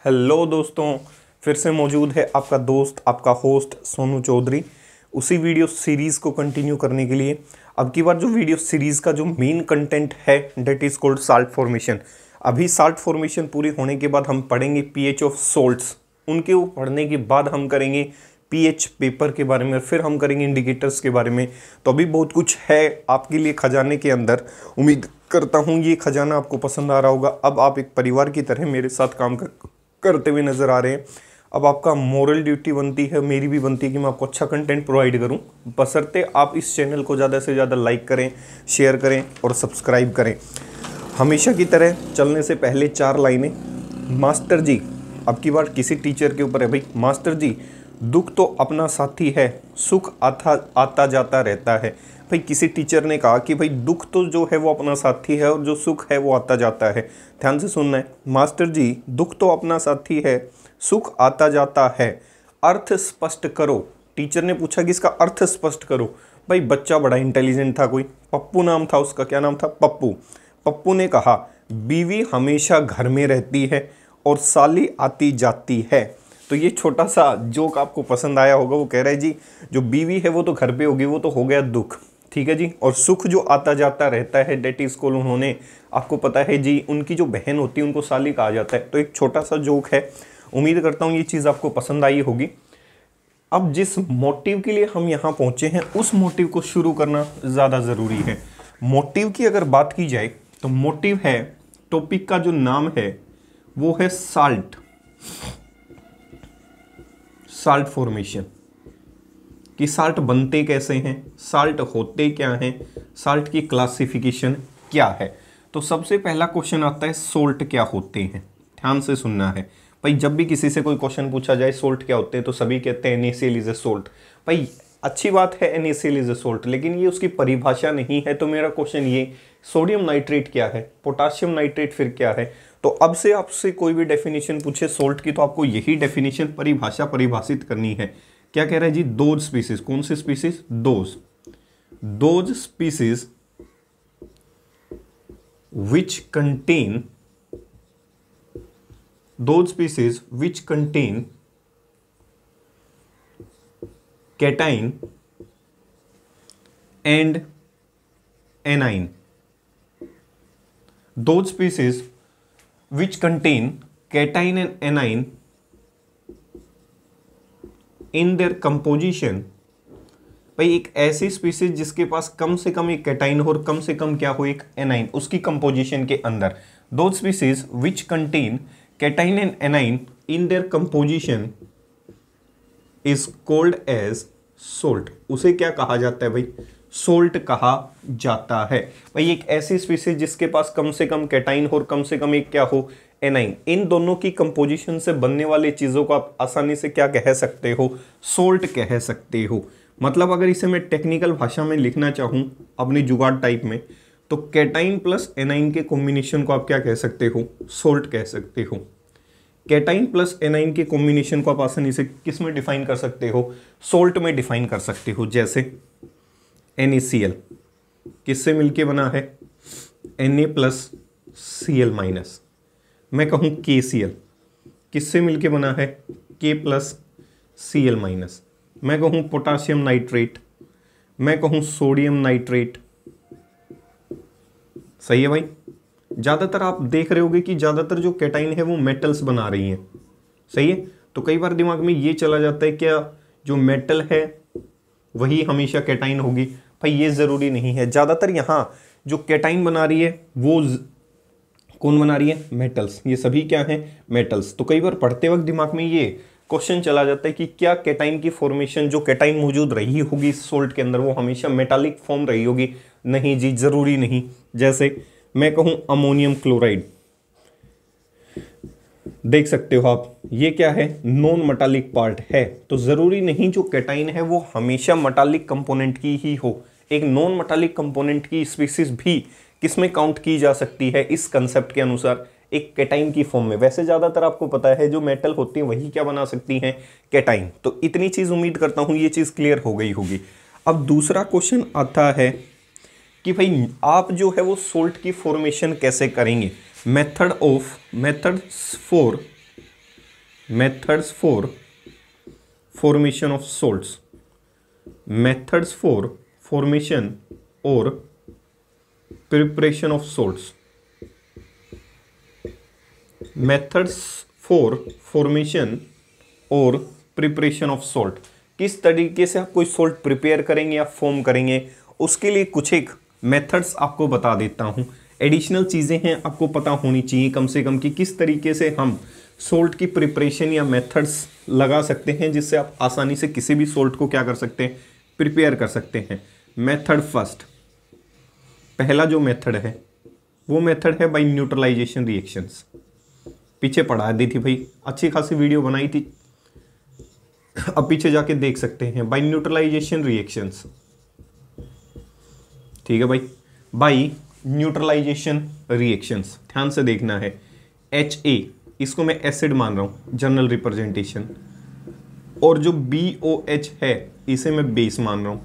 Hello दोस्तों, फिर से मौजूद है आपका दोस्त, आपका होस्ट सोनू चौधरी, उसी वीडियो सीरीज़ को कंटिन्यू करने के लिए। अब की बार जो वीडियो सीरीज़ का जो मेन कंटेंट है that is called salt formation. अभी साल्ट फॉर्मेशन पूरी होने के बाद हम पढ़ेंगे पीएच ऑफ सोल्ट्स। उनके वो पढ़ने के बाद हम करेंगे पीएच पेपर के बारे में, फिर हम करेंगे इंडिकेटर्स के बारे में। तो अभी बहुत कुछ है आपके लिए खजाने के अंदर। उम्मीद करता हूँ ये खजाना आपको पसंद आ रहा होगा। अब आप एक परिवार की तरह मेरे साथ काम करते हुए नज़र आ रहे हैं। अब आपका मोरल ड्यूटी बनती है, मेरी भी बनती है कि मैं आपको अच्छा कंटेंट प्रोवाइड करूं, बशर्ते आप इस चैनल को ज़्यादा से ज़्यादा लाइक करें, शेयर करें और सब्सक्राइब करें। हमेशा की तरह चलने से पहले 4 लाइनें। मास्टर जी, अब की बार किसी टीचर के ऊपर है भाई। मास्टर जी, दुख तो अपना साथी है, सुख आता जाता रहता है। भाई किसी टीचर ने कहा कि भाई दुख तो जो है वो अपना साथी है और जो सुख है वो आता जाता है। ध्यान से सुनना है। मास्टर जी, दुख तो अपना साथी है, सुख आता जाता है, अर्थ स्पष्ट करो। टीचर ने पूछा कि इसका अर्थ स्पष्ट करो। भाई बच्चा बड़ा इंटेलिजेंट था, कोई पप्पू नाम था उसका। क्या नाम था? पप्पू। पप्पू ने कहा, बीवी हमेशा घर में रहती है और साली आती जाती है। तो ये छोटा सा जोक आपको पसंद आया होगा। वो कह रहा है जी, जो बीवी है वो तो घर पे होगी, वो तो हो गया दुख, ठीक है जी। और सुख जो आता जाता रहता है, डेट इज कॉल्ड, उन्होंने, आपको पता है जी, उनकी जो बहन होती है उनको साली कहा जाता है। तो एक छोटा सा जोक है। उम्मीद करता हूँ ये चीज़ आपको पसंद आई होगी। अब जिस मोटिव के लिए हम यहाँ पहुँचे हैं, उस मोटिव को शुरू करना ज़्यादा ज़रूरी है। मोटिव की अगर बात की जाए तो मोटिव है, टॉपिक का जो नाम है वो है साल्ट। साल्ट फॉर्मेशन, कि साल्ट बनते कैसे हैं, साल्ट होते क्या हैं, साल्ट की क्लासिफिकेशन क्या है। तो सबसे पहला क्वेश्चन आता है, सोल्ट क्या होते हैं। ध्यान से सुनना है भाई। जब भी किसी से कोई क्वेश्चन पूछा जाए सोल्ट क्या होते हैं, तो सभी कहते हैं NaCl इज ए सोल्ट। भाई अच्छी बात है, NaCl इज ए सोल्ट, लेकिन ये उसकी परिभाषा नहीं है। तो मेरा क्वेश्चन ये, सोडियम नाइट्रेट क्या है, पोटाशियम नाइट्रेट फिर क्या है। तो अब से आपसे कोई भी डेफिनेशन पूछे सोल्ट की, तो आपको यही डेफिनेशन, परिभाषा परिभाषित करनी है। क्या कह रहा है जी? Those species. कौन से species? Those species which contain, those species which contain cation and anion. Those species which contain cation and anion in their composition। भाई एक ऐसी स्पीसीज जिसके पास कम से कम एक कैटाइन हो और कम से कम क्या हो, एक एनाइन, उसकी कंपोजिशन के अंदर। Those species which contain cation and anion in their composition is called as salt। उसे क्या कहा जाता है भाई? सोल्ट कहा जाता है। भाई एक ऐसी स्पीसीज जिसके पास कम से कम कैटाइन हो और कम से कम एक क्या हो, एनाइन, इन दोनों की कंपोजिशन से बनने वाली चीज़ों को आप आसानी से क्या कह सकते हो? सोल्ट कह सकते हो। मतलब अगर इसे मैं टेक्निकल भाषा में लिखना चाहूँ अपनी जुगाड़ टाइप में, तो कैटाइन प्लस एनाइन के कॉम्बिनेशन को आप क्या कह सकते हो? सोल्ट कह सकते हो। कैटाइन प्लस एनाइन के कॉम्बिनेशन को आप आसानी से किस में डिफाइन कर सकते हो? सोल्ट में डिफाइन कर सकते हो। जैसे NaCl किससे मिलके बना है? Na plus Cl minus. मैं कहूँ KCl किससे मिलके बना है? K plus Cl minus. मैं कहूँ पोटाशियम नाइट्रेट, मैं कहूँ सोडियम नाइट्रेट। सही है भाई। ज़्यादातर आप देख रहे होगे कि ज़्यादातर जो कैटाइन है वो मेटल्स बना रही हैं। सही है। तो कई बार दिमाग में ये चला जाता है क्या जो मेटल है वही हमेशा कैटाइन होगी। भाई ये ज़रूरी नहीं है। ज़्यादातर यहाँ जो कैटाइन बना रही है वो कौन बना रही है? मेटल्स। ये सभी क्या हैं? मेटल्स। तो कई बार पढ़ते वक्त दिमाग में ये क्वेश्चन चला जाता है कि क्या कैटाइन की फॉर्मेशन, जो कैटाइन मौजूद रही होगी सोल्ट के अंदर, वो हमेशा मेटालिक फॉर्म रही होगी? नहीं जी, ज़रूरी नहीं। जैसे मैं कहूँ अमोनियम क्लोराइड, देख सकते हो आप, ये क्या है? नॉन मेटालिक पार्ट है। तो ज़रूरी नहीं जो कैटाइन है वो हमेशा मेटालिक कंपोनेंट की ही हो। एक नॉन मेटालिक कंपोनेंट की स्पीसीज भी किसमें काउंट की जा सकती है इस कंसेप्ट के अनुसार? एक कैटाइन की फॉर्म में। वैसे ज़्यादातर आपको पता है जो मेटल होती है वही क्या बना सकती हैं? कैटाइन। तो इतनी चीज़ उम्मीद करता हूँ ये चीज़ क्लियर हो गई होगी। अब दूसरा क्वेश्चन आता है कि भाई आप जो है वो सोल्ट की फॉर्मेशन कैसे करेंगे। Methods for methods for formation of salts, methods for formation और preparation of salts, methods for formation और प्रिपरेशन ऑफ सोल्ट, किस तरीके से आप कोई सोल्ट प्रिपेयर करेंगे या फॉर्म करेंगे, उसके लिए कुछ एक मेथड्स आपको बता देता हूँ। एडिशनल चीज़ें हैं आपको पता होनी चाहिए कम से कम कि किस तरीके से हम सोल्ट की प्रिपरेशन या मेथड्स लगा सकते हैं जिससे आप आसानी से किसी भी सोल्ट को क्या कर सकते हैं, प्रिपेयर कर सकते हैं। मेथड फर्स्ट, पहला जो मेथड है वो मेथड है बाय न्यूट्रलाइजेशन रिएक्शंस। पीछे पढ़ा दी थी भाई, अच्छी खासी वीडियो बनाई थी, अब पीछे जाके देख सकते हैं। बाय न्यूट्रलाइजेशन रिएक्शंस, ठीक है भाई, बाय न्यूट्रलाइजेशन रिएक्शंस, ध्यान से देखना है। HA इसको मैं एसिड मान रहा हूं, जनरल रिप्रेजेंटेशन, और जो BOH है इसे मैं बेस मान रहा हूं,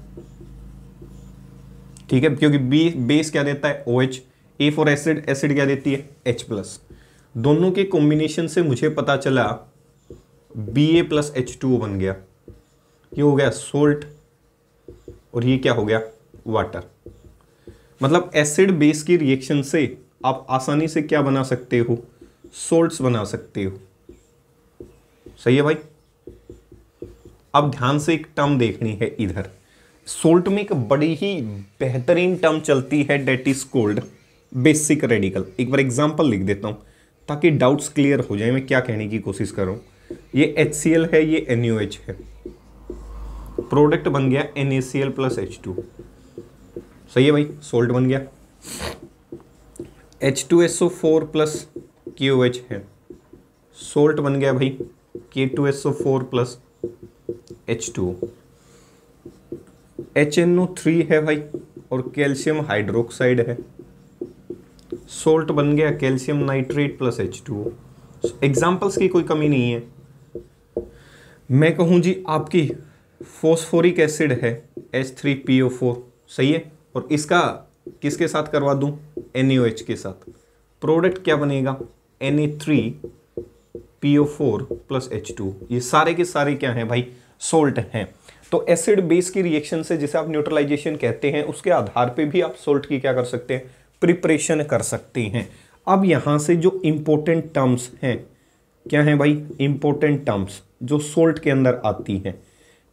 ठीक है, क्योंकि बेस क्या देता है OH, A for acid, acid क्या देती है H+। दोनों के कॉम्बिनेशन से मुझे पता चला Ba + H2O बन गया, ये हो गया सोल्ट और ये क्या हो गया वाटर। मतलब एसिड बेस की रिएक्शन से आप आसानी से क्या बना सकते हो, सोल्ट्स बना सकते हो। सही है भाई। अब ध्यान से एक टर्म देखनी है इधर, सोल्ट में एक बड़ी ही बेहतरीन टर्म चलती है, that is called basic radical. एक बार एग्जांपल लिख देता हूं ताकि डाउट्स क्लियर हो जाए मैं क्या कहने की कोशिश कर रहा हूं। ये HCl है, ये NaOH है, प्रोडक्ट बन गया NaCl + H2। सही है भाई, सोल्ट बन गया। H2SO4 + KOH है, सोल्ट बन गया भाई K2SO4 + H2O। HNO3 है भाई और कैल्शियम हाइड्रोक्साइड है, सोल्ट बन गया कैल्शियम नाइट्रेट + H2O। एग्जाम्पल्स की कोई कमी नहीं है। मैं कहूँ जी आपकी फॉस्फोरिक एसिड है H3PO4, सही है, और इसका किसके साथ करवा दूं, NaOH के साथ, प्रोडक्ट क्या बनेगा Na3PO4 + H2। ये सारे के सारे क्या हैं भाई, सोल्ट हैं। तो एसिड बेस की रिएक्शन से जिसे आप न्यूट्रलाइजेशन कहते हैं उसके आधार पे भी आप सोल्ट की क्या कर सकते हैं, प्रिपरेशन कर सकते हैं। अब यहां से जो इंपॉर्टेंट टर्म्स हैं, क्या है भाई, इंपॉर्टेंट टर्म्स जो सोल्ट के अंदर आती हैं।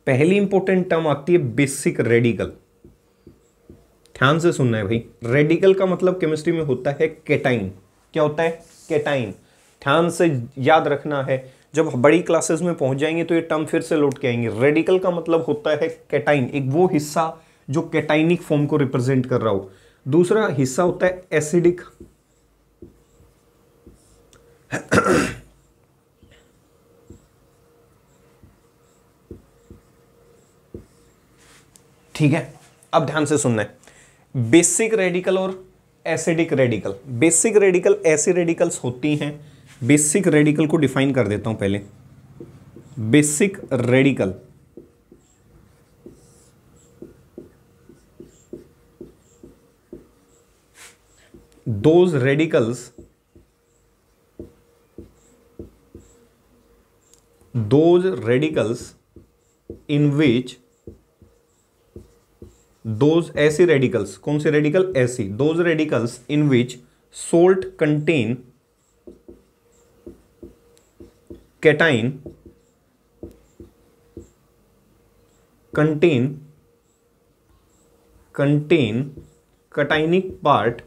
पहली इंपॉर्टेंट टर्म आती है बेसिक रेडिकल। ध्यान से सुनना है भाई, रेडिकल का मतलब केमिस्ट्री में होता है कैटाइन। क्या होता है, कैटाइन। ध्यान से याद रखना है, जब बड़ी क्लासेस में पहुंच जाएंगे तो ये टर्म फिर से लौट के आएंगे। रेडिकल का मतलब होता है कैटाइन, एक वो हिस्सा जो कैटाइनिक फॉर्म को रिप्रेजेंट कर रहा हो। दूसरा हिस्सा होता है एसिडिक, ठीक है। अब ध्यान से सुनना है, बेसिक रेडिकल और एसिडिक रेडिकल। बेसिक रेडिकल ऐसी रेडिकल्स होती हैं, बेसिक रेडिकल को डिफाइन कर देता हूं पहले। Basic radical those radicals in which those ऐसे रेडिकल्स, कौन से रेडिकल, ऐसी, those radicals in which salt contain cation contain cationic part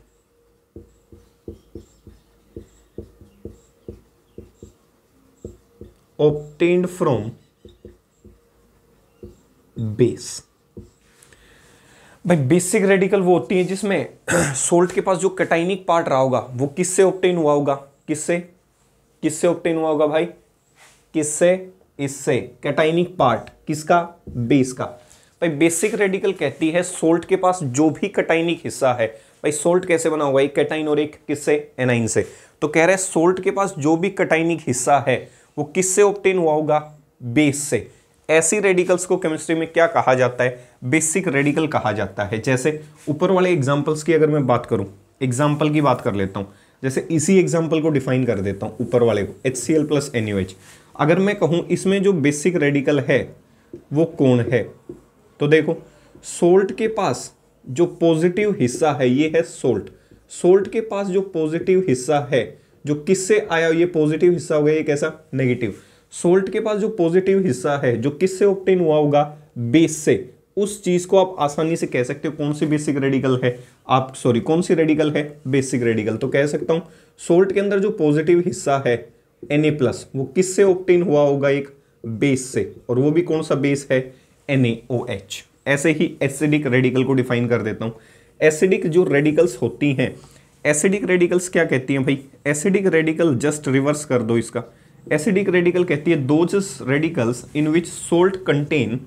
obtained from base. भाई बेसिक रेडिकल वो होती है जिसमें सोल्ट के पास जो कैटाइनिक पार्ट रहा होगा वो किससे ऑब्टेन हुआ होगा, किससे ऑब्टेन हुआ होगा भाई, किससे, इससे, कैटाइनिक पार्ट किसका, बेस का। भाई बेसिक रेडिकल कहती है सोल्ट के पास जो भी कैटाइनिक हिस्सा है, भाई सोल्ट कैसे बना हुआ, एक कैटाइन और एक किससे, एनाइन से। तो कह रहे हैं सोल्ट के पास जो भी कैटाइनिक हिस्सा है वो किससे ऑब्टेन हुआ होगा, बेस से। ऐसी रेडिकल्स को केमिस्ट्री में क्या कहा जाता है, बेसिक रेडिकल कहा जाता है। जैसे ऊपर वाले एग्जांपल्स की अगर मैं बात करूं, एग्जांपल की बात कर लेता हूं, जैसे इसी एग्जांपल को डिफाइन कर देता हूं ऊपर वाले को, HCl + NaOH। अगर मैं कहूँ इसमें जो बेसिक रेडिकल है वो कौन है, तो देखो सोल्ट के पास जो पॉजिटिव हिस्सा है ये है सोल्ट। सोल्ट के पास जो पॉजिटिव हिस्सा है जो किससे आया, ये पॉजिटिव हिस्सा हो गया, ये कैसा, नेगेटिव। सोल्ट के पास जो पॉजिटिव हिस्सा है जो किससे ऑब्टेन हुआ होगा, बेस से। उस चीज को आप आसानी से कह सकते हो कौन सी बेसिक रेडिकल है, आप सॉरी कौन सी रेडिकल है, बेसिक रेडिकल। तो कह सकता हूं सोल्ट के अंदर जो पॉजिटिव हिस्सा है Na+, वो किससे ऑब्टेन हुआ होगा, एक बेस से, और वो भी कौन सा बेस है, NaOH। ऐसे ही एसिडिक रेडिकल को डिफाइन कर देता हूं। एसिडिक जो रेडिकल्स होती हैं, एसिडिक रेडिकल्स क्या कहती हैं भाई, एसिडिक रेडिकल जस्ट रिवर्स कर दो इसका। एसिडिक रेडिकल कहती है those radicals in which salt contain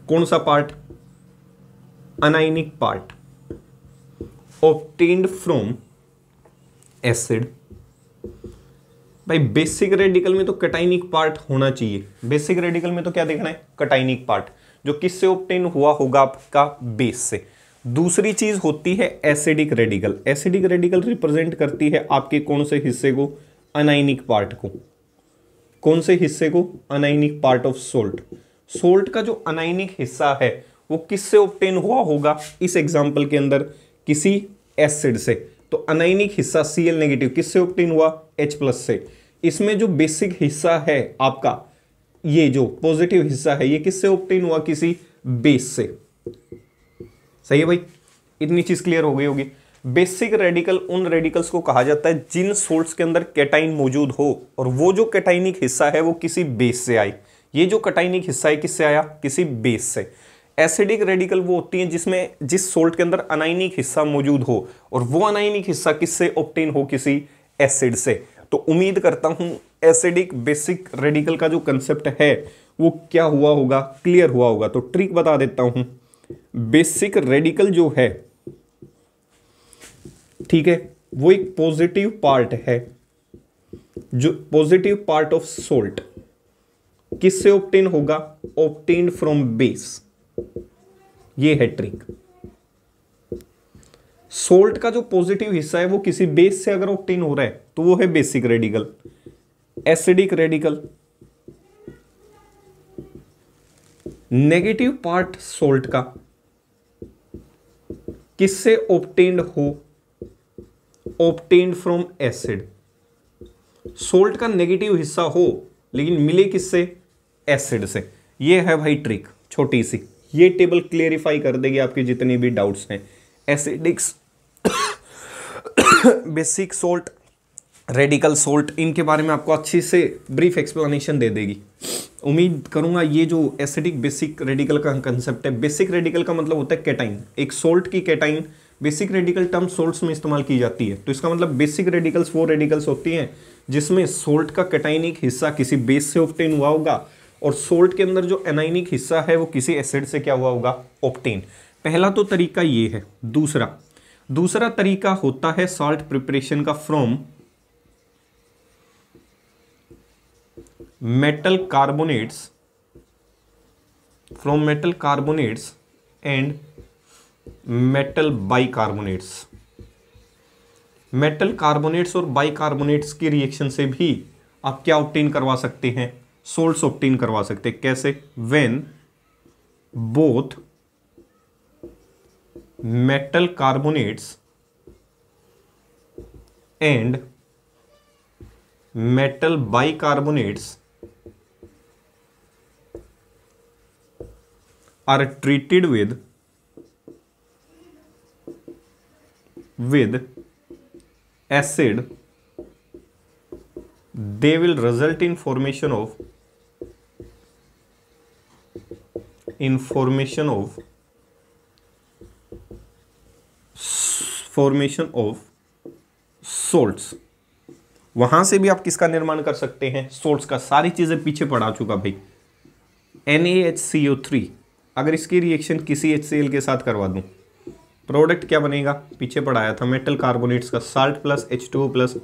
कौन सा part, anionic part obtained from acid. भाई बेसिक रेडिकल में तो कटाइनिक पार्ट होना चाहिए, बेसिक रेडिकल में तो क्या देखना है, कटाइनिक पार्ट, जो किससे ऑब्टेन हुआ होगा, आपका बेस से। दूसरी चीज होती है acidic radical. Acidic radical represent करती है आपके कौन से हिस्से को, अनाइनिक पार्ट को। कौन से हिस्से को, anionic part of salt. Salt का जो अनाइनिक हिस्सा है वो किससे ऑब्टेन हुआ होगा, इस एग्जांपल के अंदर किसी एसिड से। तो अनाइनिक हिस्सा Cl नेगेटिव किससे ऑब्टेन हुआ, H+ से। इसमें जो बेसिक हिस्सा है आपका, ये जो पॉजिटिव हिस्सा है ये किससे ऑब्टेन हुआ, किसी बेस से। सही है भाई, इतनी चीज क्लियर हो गई होगी। बेसिक रेडिकल उन रेडिकल्स को कहा जाता है जिन सोल्ट्स के अंदर कैटाइन मौजूद हो और वो जो कैटाइनिक हिस्सा है वो किसी बेस से आए। ये जो कैटाइनिक हिस्सा है किससे आया, किसी बेस से। एसिडिक रेडिकल वो होती हैं जिसमें जिस सोल्ट के अंदर अनाइनिक हिस्सा मौजूद हो और वो अनाइनिक हिस्सा किससे ऑब्टेन हो, किसी एसिड से। तो उम्मीद करता हूं एसिडिक बेसिक रेडिकल का जो कंसेप्ट है वो क्या हुआ होगा, क्लियर हुआ होगा। तो ट्रिक बता देता हूं, बेसिक रेडिकल जो है, ठीक है, वो एक पॉजिटिव पार्ट है, जो पॉजिटिव पार्ट ऑफ सोल्ट किससे ऑब्टेन होगा, ऑब्टेन्ड फ्रॉम बेस। ये है ट्रिक। सोल्ट का जो पॉजिटिव हिस्सा है वो किसी बेस से अगर ऑब्टेन हो रहा है तो वो है basic radical. Acidic radical, negative part salt का किससे ऑब्टेन्ड हो, ऑब्टेन्ड फ्रॉम एसिड। सोल्ट का नेगेटिव हिस्सा हो लेकिन मिले किससे, एसिड से। ये है भाई ट्रिक छोटी सी, ये टेबल क्लेरिफाई कर देगी आपके जितने भी डाउट्स हैं। एसिडिक्स, बेसिक सोल्ट, रेडिकल सोल्ट, इनके बारे में आपको अच्छी से ब्रीफ एक्सप्लेनेशन दे देगी। उम्मीद करूंगा ये जो एसिडिक बेसिक रेडिकल का कंसेप्ट है, बेसिक रेडिकल का मतलब होता है कैटाइन, एक सोल्ट की cation. Basic radical term salts में इस्तेमाल की जाती है, तो इसका मतलब बेसिक रेडिकल्स वो रेडिकल्स होती हैं जिसमें सोल्ट का कैटाइनिक हिस्सा किसी बेस से ऑब्टेन हुआ होगा और सोल्ट के अंदर जो एनाइनिक हिस्सा है वो किसी एसिड से क्या हुआ होगा, ऑब्टेन। पहला तो तरीका ये है। दूसरा तरीका होता है सॉल्ट प्रिपरेशन का from metal carbonates and metal bicarbonates. Metal carbonates और बाइकार्बोनेट्स की रिएक्शन से भी आप क्या ऑब्टेन करवा सकते हैं, सोल्ट्स ऑब्टेन करवा सकते हैं। कैसे, when both metal carbonates and metal bicarbonates are treated with acid, they will result in formation of salts। वहां से भी आप किसका निर्माण कर सकते हैं, सोल्ट्स का। सारी चीजें पीछे पढ़ा चुका भाई। NaHCO3 अगर इसकी रिएक्शन किसी HCl के साथ करवा दूं, प्रोडक्ट क्या बनेगा, पीछे पढ़ाया था, मेटल कार्बोनेट्स का salt plus H2O plus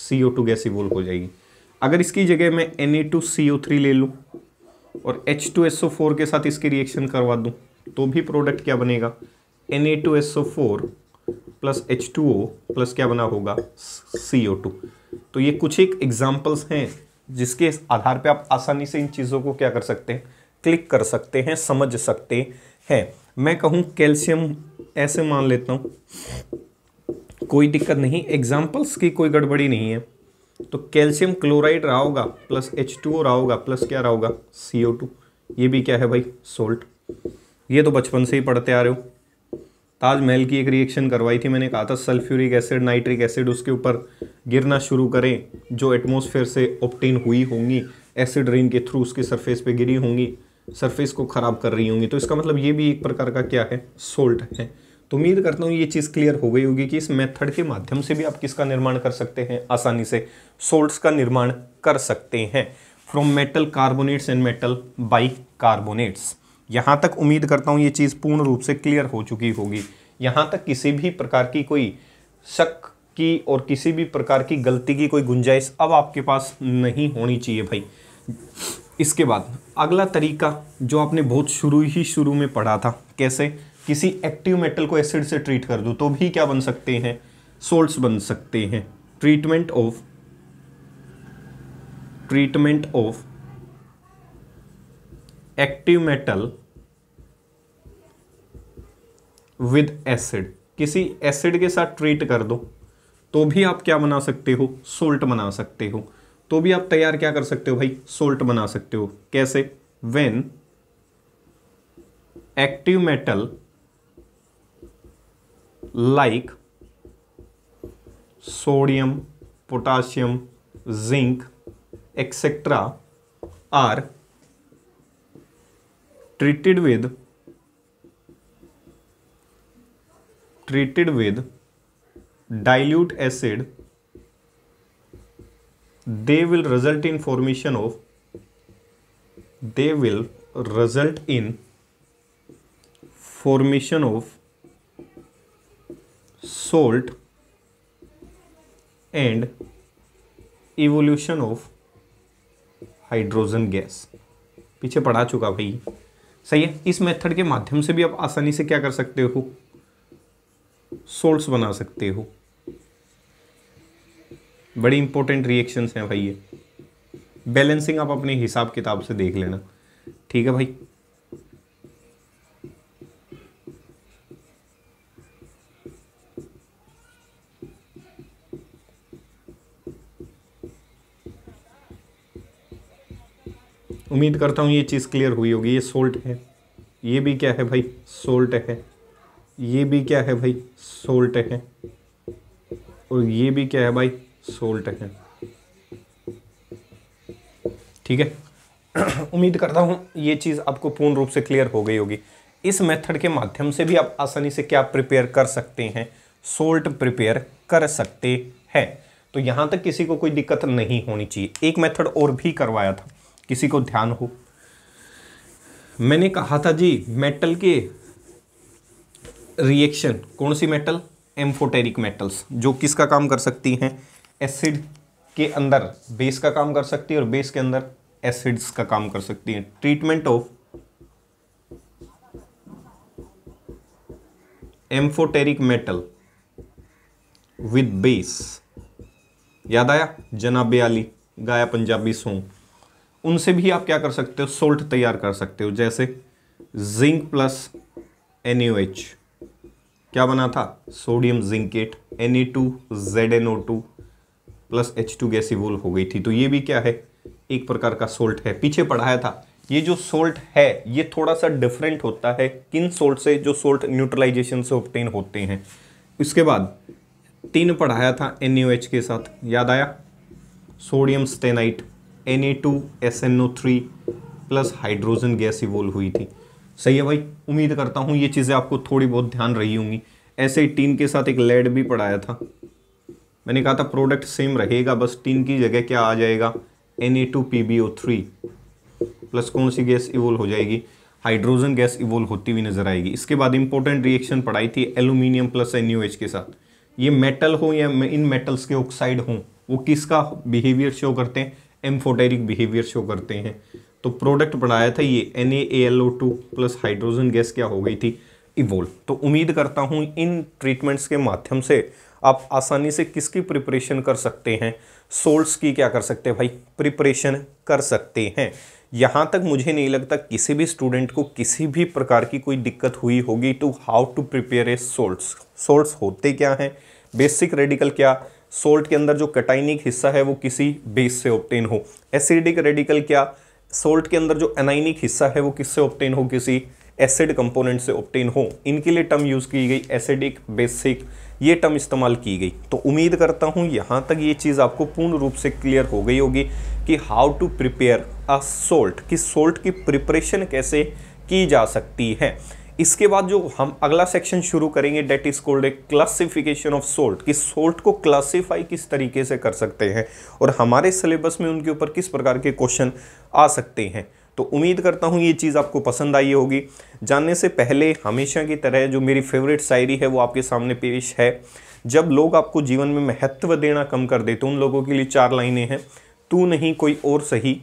CO2 gas evolve हो जाएगी। अगर इसकी जगह मैं Na2CO3 ले लूं और H2SO4 के साथ इसकी रिएक्शन करवा दूं तो भी प्रोडक्ट क्या बनेगा, Na2SO4 प्लस H2O प्लस क्या बना होगा, CO2। तो ये कुछ एक एग्जाम्पल्स हैं जिसके आधार पे आप आसानी से इन चीज़ों को क्या कर सकते हैं, क्लिक कर सकते हैं, समझ सकते हैं। मैं कहूँ कैल्शियम, ऐसे मान लेता हूँ, कोई दिक्कत नहीं, एग्जाम्पल्स की कोई गड़बड़ी नहीं है। तो कैल्शियम क्लोराइड रहा होगा प्लस H2O रहा होगा प्लस क्या रहा होगा, CO2। ये भी क्या है भाई, सोल्ट। ये तो बचपन से ही पढ़ते आ रहे हो। ताजमहल की एक रिएक्शन करवाई थी मैंने, कहा था सल्फ्यूरिक एसिड नाइट्रिक एसिड उसके ऊपर गिरना शुरू करें, जो एटमॉस्फेयर से ऑब्टेन हुई होंगी एसिड रेन के थ्रू उसकी सरफेस पे गिरी होंगी, सरफेस को खराब कर रही होंगी। तो इसका मतलब ये भी एक प्रकार का क्या है, सोल्ट है। तो उम्मीद करता हूँ ये चीज़ क्लियर हो गई होगी कि इस मेथड के माध्यम से भी आप किसका निर्माण कर सकते हैं, आसानी से सोल्ट्स का निर्माण कर सकते हैं from metal carbonates and metal bicarbonates. यहाँ तक उम्मीद करता हूँ ये चीज़ पूर्ण रूप से क्लियर हो चुकी होगी। यहाँ तक किसी भी प्रकार की कोई शक की और किसी भी प्रकार की गलती की कोई गुंजाइश अब आपके पास नहीं होनी चाहिए भाई। इसके बाद अगला तरीका जो आपने बहुत शुरू में पढ़ा था, कैसे किसी एक्टिव मेटल को एसिड से ट्रीट कर दूं तो भी क्या बन सकते हैं, सोल्ट्स बन सकते हैं। Treatment of active metal with acid, किसी एसिड के साथ ट्रीट कर दो तो भी आप क्या बना सकते हो, सोल्ट बना सकते हो। तो भी आप तैयार क्या कर सकते हो भाई, सोल्ट बना सकते हो। कैसे, when active metal like sodium, potassium, zinc etcetera are treated with dilute acid, they will result in formation of salt and evolution of hydrogen gas. पीछे पढ़ा चुका भाई, सही है। इस मेथड के माध्यम से भी आप आसानी से क्या कर सकते हो, सोल्ट्स बना सकते हो। बड़ी इंपॉर्टेंट रिएक्शंस हैं भाई ये। बैलेंसिंग आप अपने हिसाब किताब से देख लेना, ठीक है भाई। उम्मीद करता हूँ ये चीज़ क्लियर हुई होगी। ये सोल्ट है, ये भी क्या है भाई, सोल्ट है, ये भी क्या है भाई, सोल्ट है, और ये भी क्या है भाई, सोल्ट है, ठीक है। उम्मीद करता हूँ ये चीज़ आपको पूर्ण रूप से क्लियर हो गई होगी। इस मेथड के माध्यम से भी आप आसानी से क्या प्रिपेयर कर सकते हैं, सोल्ट प्रिपेयर कर सकते हैं। तो यहाँ तक किसी को कोई दिक्कत नहीं होनी चाहिए। एक मेथड और भी करवाया था, किसी को ध्यान हो, मैंने कहा था जी मेटल के रिएक्शन, कौन सी मेटल, एम्फोटेरिक मेटल्स, जो किसका काम कर सकती हैं, एसिड के अंदर बेस का काम कर सकती है और बेस के अंदर एसिड्स का काम कर सकती हैं। Treatment of amphoteric metal with base, याद आया, जनाबे आली गाया पंजाबी सॉन्ग, उनसे भी आप क्या कर सकते हो, सोल्ट तैयार कर सकते हो। जैसे जिंक प्लस NaOH, क्या बना था, sodium zincate, Na2ZnO2 plus H2 gas evolve हो गई थी। तो ये भी क्या है, एक प्रकार का सोल्ट है। पीछे पढ़ाया था, ये जो सोल्ट है ये थोड़ा सा डिफरेंट होता है किन सोल्ट से, जो सोल्ट न्यूट्रलाइजेशन से ऑब्टेन होते हैं। इसके बाद 3 पढ़ाया था NaOH के साथ, याद आया, sodium stannite, Na2SnO3 plus hydrogen gas evolve हुई थी। सही है भाई, उम्मीद करता हूँ ये चीज़ें आपको थोड़ी बहुत ध्यान रही होंगी। ऐसे ही टीन के साथ एक लेड भी पढ़ाया था, मैंने कहा था प्रोडक्ट सेम रहेगा, बस टीन की जगह क्या आ जाएगा, Na2PbO3 प्लस कौन सी गैस इवोल्व हो जाएगी, हाइड्रोजन गैस इवोल्व होती हुई नजर आएगी। इसके बाद इंपॉर्टेंट रिएक्शन पढ़ाई थी एल्यूमिनियम प्लस NaOH के साथ। ये मेटल हो या इन मेटल्स के ऑक्साइड हों, वो किसका बिहेवियर शो करते हैं, एम्फोटेरिक बिहेवियर शो करते हैं। तो प्रोडक्ट पढ़ाया था ये NaAlO2 प्लस हाइड्रोजन गैस क्या हो गई थी, इवोल्व। तो उम्मीद करता हूँ इन ट्रीटमेंट्स के माध्यम से आप आसानी से किसकी प्रिपरेशन कर सकते हैं, सोल्ट्स की क्या कर सकते हैं भाई, प्रिपरेशन कर सकते हैं। यहाँ तक मुझे नहीं लगता किसी भी स्टूडेंट को किसी भी प्रकार की कोई दिक्कत हुई होगी to how to prepare a salts. Salts होते क्या हैं, बेसिक रेडिकल क्या, सोल्ट के अंदर जो कटाइनिक हिस्सा है वो किसी बेस से ऑब्टेन हो। एसिडिक रेडिकल क्या, सोल्ट के अंदर जो एनाइनिक हिस्सा है वो किससे ऑब्टेन हो, किसी एसिड कंपोनेंट से ऑब्टेन हो। इनके लिए टर्म यूज़ की गई एसिडिक, बेसिक, ये टर्म इस्तेमाल की गई। तो उम्मीद करता हूँ यहाँ तक ये चीज़ आपको पूर्ण रूप से क्लियर हो गई होगी कि how to prepare a salt, कि सोल्ट की प्रिपरेशन कैसे की जा सकती है। इसके बाद जो हम अगला सेक्शन शुरू करेंगे that is called a classification of salt, कि सोल्ट को क्लासिफाई किस तरीके से कर सकते हैं और हमारे सिलेबस में उनके ऊपर किस प्रकार के क्वेश्चन आ सकते हैं। तो उम्मीद करता हूँ ये चीज़ आपको पसंद आई होगी। जानने से पहले हमेशा की तरह जो मेरी फेवरेट शायरी है वो आपके सामने पेश है। जब लोग आपको जीवन में महत्व देना कम कर देते तो उन लोगों के लिए 4 लाइनें हैं। तू नहीं कोई और सही,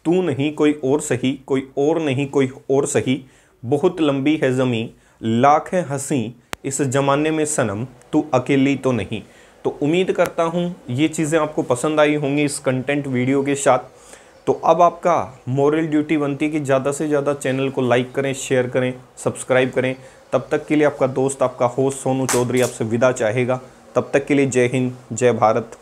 तू नहीं कोई और सही, कोई और नहीं कोई और सही, बहुत लंबी है ज़मीं, लाख है हंसी इस ज़माने में सनम, तू अकेली तो नहीं। तो उम्मीद करता हूँ ये चीज़ें आपको पसंद आई होंगी इस कंटेंट वीडियो के साथ। तो अब आपका मोरल ड्यूटी बनती है कि ज़्यादा से ज़्यादा चैनल को लाइक करें, शेयर करें, सब्सक्राइब करें। तब तक के लिए आपका दोस्त, आपका होस्ट सोनू चौधरी आपसे विदा चाहेगा। तब तक के लिए जय हिंद, जय भारत।